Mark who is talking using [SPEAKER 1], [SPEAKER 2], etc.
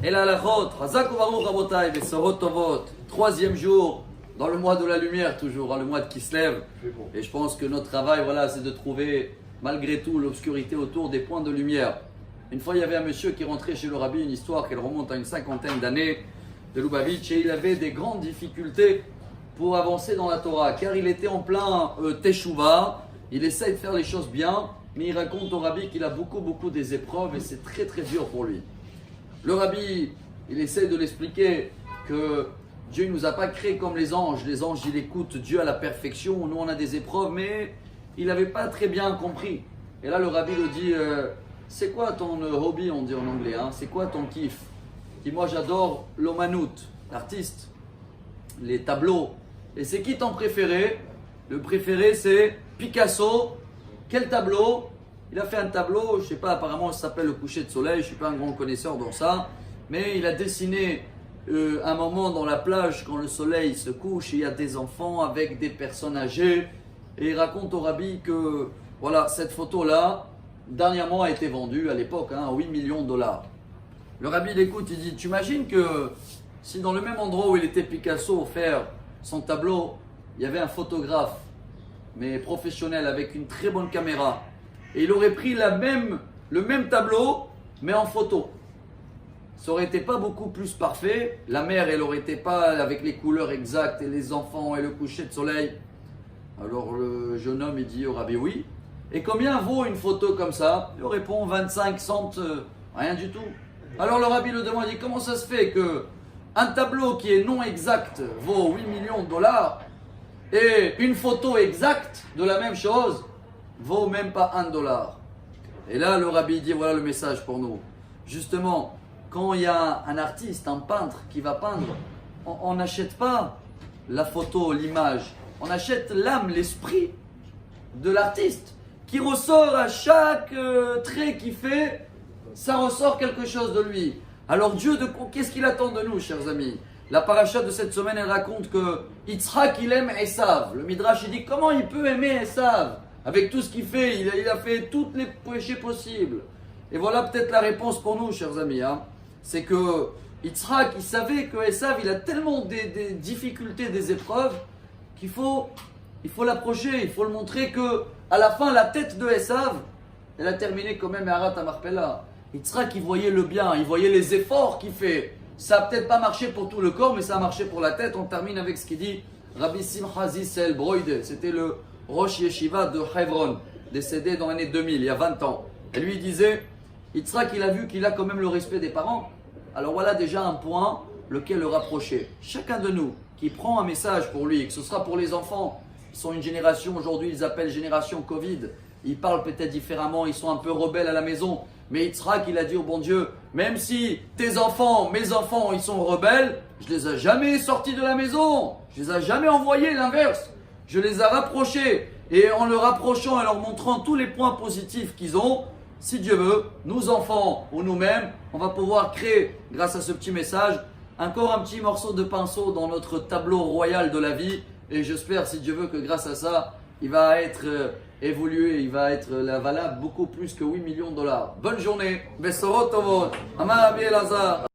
[SPEAKER 1] Et la halachot, Chazak u'baruch rabotai, besorot tovot, troisième jour, dans le mois de la lumière toujours, le mois de Kislev. Et je pense que notre travail, voilà, c'est de trouver, malgré tout, l'obscurité autour des points de lumière. Une fois, il y avait un monsieur qui rentrait chez le rabbi, une histoire qui remonte à une cinquantaine d'années, de Lubavitch, et il avait des grandes difficultés pour avancer dans la Torah, car il était en plein Teshuvah, il essaye de faire les choses bien, mais il raconte au rabbi qu'il a beaucoup des épreuves et c'est très dur pour lui. Le rabbi, il essaie de l'expliquer que Dieu ne nous a pas créés comme les anges ils écoutent Dieu à la perfection, nous on a des épreuves, mais il n'avait pas très bien compris. Et là le rabbi lui dit, c'est quoi ton hobby, on dit en anglais, hein? C'est quoi ton kiff? Il dit, moi j'adore l'omanout, l'artiste, les tableaux. Et c'est qui ton préféré? Le préféré c'est Picasso. Quel tableau? Il a fait un tableau, je ne sais pas, apparemment ça s'appelle le coucher de soleil, je ne suis pas un grand connaisseur dans ça, mais il a dessiné un moment dans la plage quand le soleil se couche et il y a des enfants avec des personnes âgées, et il raconte au rabbi que voilà, cette photo-là, dernièrement a été vendue à l'époque à 8 millions de dollars. Le rabbi l'écoute, il dit, tu imagines que si dans le même endroit où il était Picasso faire son tableau, il y avait un photographe, mais professionnel avec une très bonne caméra, et il aurait pris le même tableau, mais en photo. Ça aurait été pas beaucoup plus parfait. La mer, elle aurait été pas avec les couleurs exactes et les enfants et le coucher de soleil. Alors le jeune homme, il dit au rabbi, oui. Et combien vaut une photo comme ça? Il répond 25 cents, rien du tout. Alors le rabbi le demande, il dit, comment ça se fait que un tableau qui est non exact vaut 8 millions de dollars et une photo exacte de la même chose vaut même pas $1. Et là, le rabbi dit, voilà le message pour nous. Justement, quand il y a un artiste, un peintre qui va peindre, on n'achète pas la photo, l'image. On achète l'âme, l'esprit de l'artiste qui ressort à chaque trait qu'il fait, ça ressort quelque chose de lui. Alors Dieu, qu'est-ce qu'il attend de nous, chers amis? La paracha de cette semaine, elle raconte que Yitzhak, il aime Esav. Le Midrash, il dit, comment il peut aimer Esav? Avec tout ce qu'il fait, il a fait tous les péchés possibles. Et voilà peut-être la réponse pour nous, chers amis. C'est que Yitzhak, il savait que Esav, il a tellement des difficultés, des épreuves, qu'il faut l'approcher, il faut le montrer que à la fin, la tête de Esav, elle a terminé quand même à Arat Marpella. Yitzhak, il voyait le bien, il voyait les efforts qu'il fait. Ça n'a peut-être pas marché pour tout le corps, mais ça a marché pour la tête. On termine avec ce qu'il dit Rabbi Simcha Zissel Broide. C'était le Rosh Yeshiva de Hebron, décédé dans l'année 2000, il y a 20 ans. Et lui, il disait, Yitzhak, il a vu qu'il a quand même le respect des parents. Alors voilà déjà un point lequel le rapprocher. Chacun de nous qui prend un message pour lui, que ce sera pour les enfants, ils sont une génération, aujourd'hui ils appellent génération Covid, ils parlent peut-être différemment, ils sont un peu rebelles à la maison. Mais Yitzhak, il a dit au bon Dieu, même si tes enfants, mes enfants, ils sont rebelles, je les ai jamais sortis de la maison, je les ai jamais envoyés, l'inverse. Je les ai rapprochés, et en leur rapprochant et leur montrant tous les points positifs qu'ils ont, si Dieu veut, nos enfants ou nous-mêmes, on va pouvoir créer, grâce à ce petit message, encore un petit morceau de pinceau dans notre tableau royal de la vie. Et j'espère, si Dieu veut, que grâce à ça, il va être évolué, il va être valable beaucoup plus que 8 millions de dollars. Bonne journée, Besorot Tovot, Amar Rabbi Elazar.